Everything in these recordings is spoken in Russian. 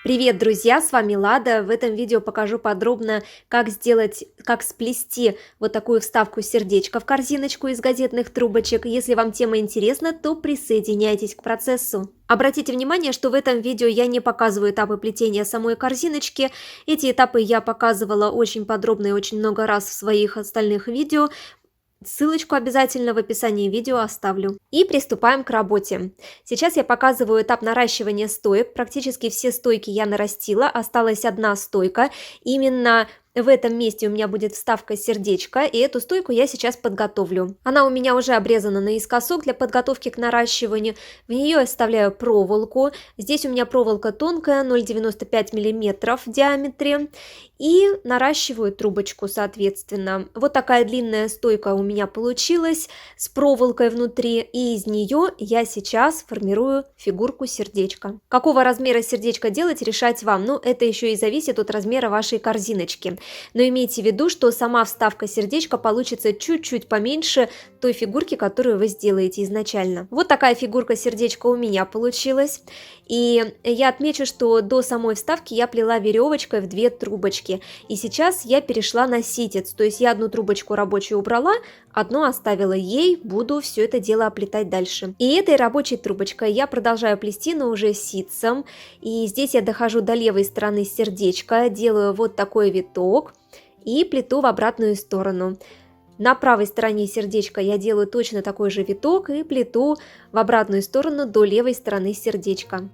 Привет, друзья! С вами Лада. В этом видео покажу подробно, как сплести вот такую вставку сердечко в корзиночку из газетных трубочек. Если вам тема интересна, то присоединяйтесь к процессу. Обратите внимание, что в этом видео я не показываю этапы плетения самой корзиночки. Эти этапы я показывала очень подробно и очень много раз в своих остальных видео. Ссылочку обязательно в описании видео оставлю. И приступаем к работе. Сейчас я показываю этап наращивания стоек. Практически все стойки я нарастила, осталась одна стойка. Именно в этом месте у меня будет вставка сердечко, и эту стойку я сейчас подготовлю. Она у меня уже обрезана наискосок для подготовки к наращиванию. В нее я вставляю проволоку. Здесь у меня проволока тонкая, 0,95 мм в диаметре. И наращиваю трубочку, соответственно. Вот такая длинная стойка у меня получилась с проволокой внутри, и из нее я сейчас формирую фигурку сердечка. Какого размера сердечко делать, решать вам. Ну, это еще и зависит от размера вашей корзиночки. Но имейте в виду, что сама вставка сердечка получится чуть-чуть поменьше той фигурки, которую вы сделаете изначально. Вот такая фигурка сердечка у меня получилась. И я отмечу, что до самой вставки я плела веревочкой в 2 трубочки. И сейчас я перешла на ситец, то есть я одну трубочку рабочую убрала, одну оставила ей, буду все это дело оплетать дальше. И этой рабочей трубочкой я продолжаю плести, но уже ситцем. И здесь я дохожу до левой стороны сердечка, делаю вот такой виток и плету в обратную сторону. На правой стороне сердечка я делаю точно такой же виток и плету в обратную сторону до левой стороны сердечка.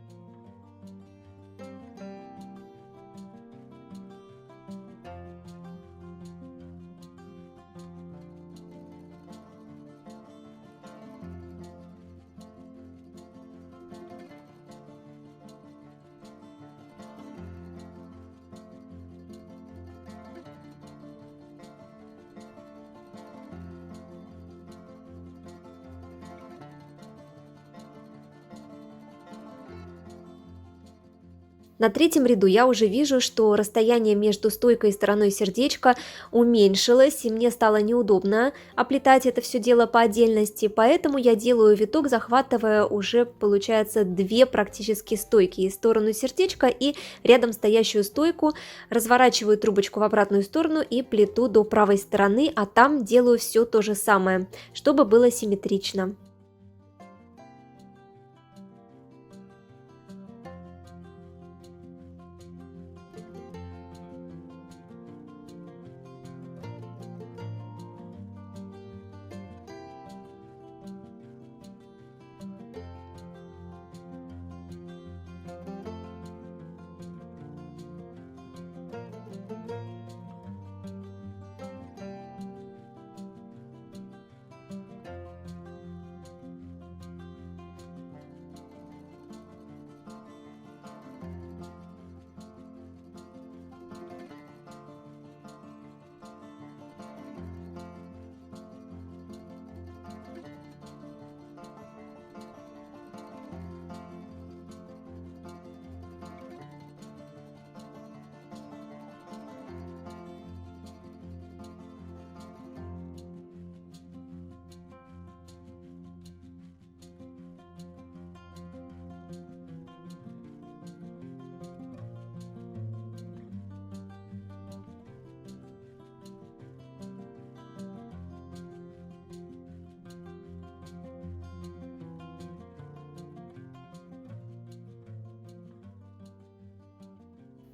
На третьем ряду я уже вижу, что расстояние между стойкой и стороной сердечка уменьшилось, и мне стало неудобно оплетать это все дело по отдельности, поэтому я делаю виток, захватывая уже, получается, 2 практически стойки, и сторону сердечка, и рядом стоящую стойку, разворачиваю трубочку в обратную сторону и плету до правой стороны, а там делаю все то же самое, чтобы было симметрично.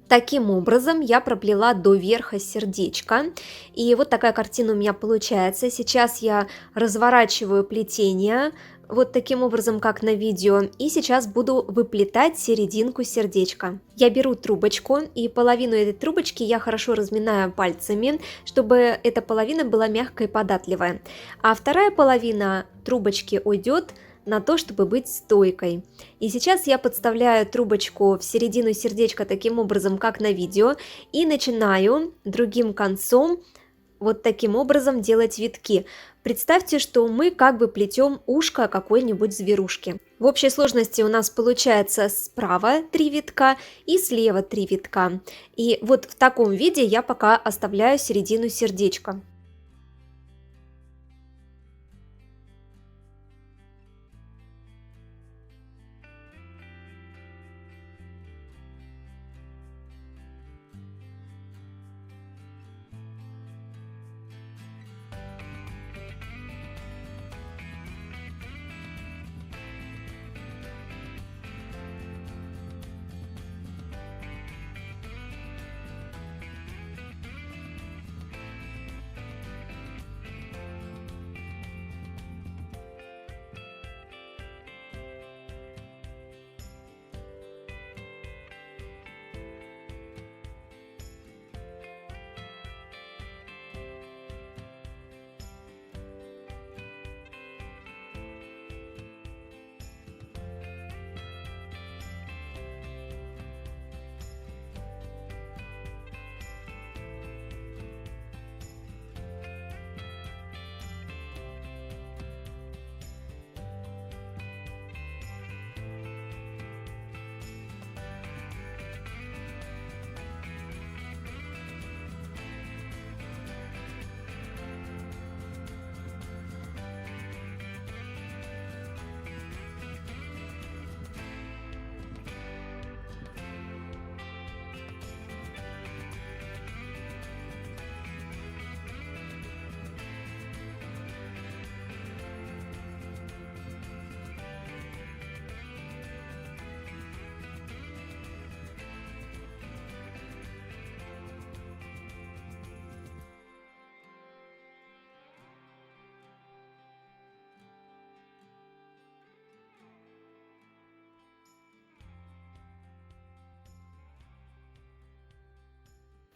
Таким образом я проплела до верха сердечко, и вот такая картина у меня получается. Сейчас я разворачиваю плетение вот таким образом, как на видео, и сейчас буду выплетать серединку сердечка. Я беру трубочку, и половину этой трубочки я хорошо разминаю пальцами, чтобы эта половина была мягкая и податливая, а вторая половина трубочки уйдет на то, чтобы быть стойкой. И сейчас я подставляю трубочку в середину сердечка таким образом, как на видео, и начинаю другим концом вот таким образом делать витки. Представьте, что мы как бы плетем ушко какой-нибудь зверушки. В общей сложности у нас получается справа 3 витка и слева 3 витка. И вот в таком виде я пока оставляю середину сердечка.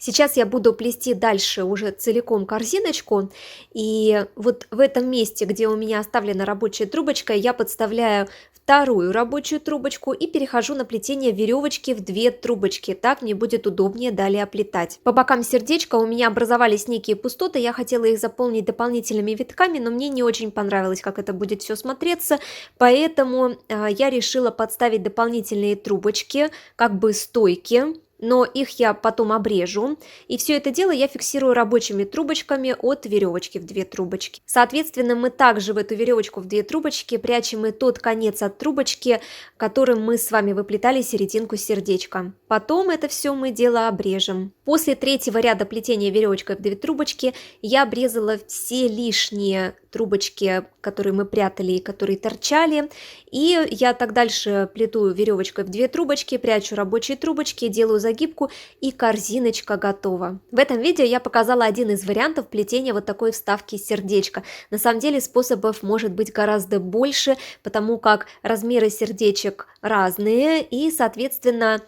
Сейчас я буду плести дальше уже целиком корзиночку, и вот в этом месте, где у меня оставлена рабочая трубочка, я подставляю вторую рабочую трубочку и перехожу на плетение веревочки в 2 трубочки, так мне будет удобнее далее оплетать. По бокам сердечка у меня образовались некие пустоты, я хотела их заполнить дополнительными витками, но мне не очень понравилось, как это будет все смотреться, поэтому я решила подставить дополнительные трубочки, как бы стойки, но их я потом обрежу, и все это дело я фиксирую рабочими трубочками от веревочки в 2 трубочки. Соответственно, мы также в эту веревочку в 2 трубочки прячем и тот конец от трубочки, которым мы с вами выплетали серединку сердечка. Потом это все мы дело обрежем. После 3-го ряда плетения веревочкой в 2 трубочки я обрезала все лишние трубочки, которые мы прятали и которые торчали, и я так дальше плету веревочкой в 2 трубочки, прячу рабочие трубочки, делаю загибку, и корзиночка готова. В этом видео я показала один из вариантов плетения вот такой вставки сердечка. На самом деле способов может быть гораздо больше, потому как размеры сердечек разные, и соответственно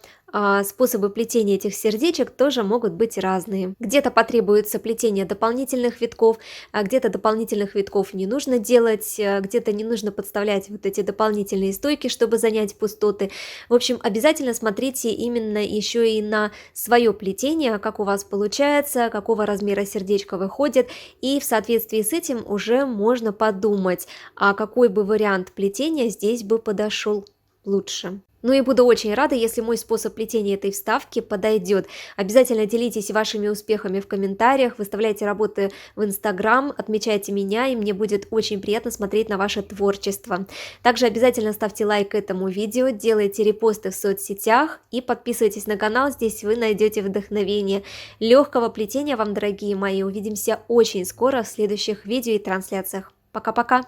способы плетения этих сердечек тоже могут быть разные. Где-то потребуется плетение дополнительных витков, а где-то дополнительных витков не нужно делать, где-то не нужно подставлять вот эти дополнительные стойки, чтобы занять пустоты. В общем, обязательно смотрите именно еще и на свое плетение, как у вас получается, какого размера сердечко выходит, и в соответствии с этим уже можно подумать, а какой бы вариант плетения здесь бы подошел лучше. Ну и буду очень рада, если мой способ плетения этой вставки подойдет. Обязательно делитесь вашими успехами в комментариях, выставляйте работы в Инстаграм, отмечайте меня, и мне будет очень приятно смотреть на ваше творчество. Также обязательно ставьте лайк этому видео, делайте репосты в соцсетях и подписывайтесь на канал, здесь вы найдете вдохновение. Легкого плетения вам, дорогие мои, увидимся очень скоро в следующих видео и трансляциях. Пока-пока!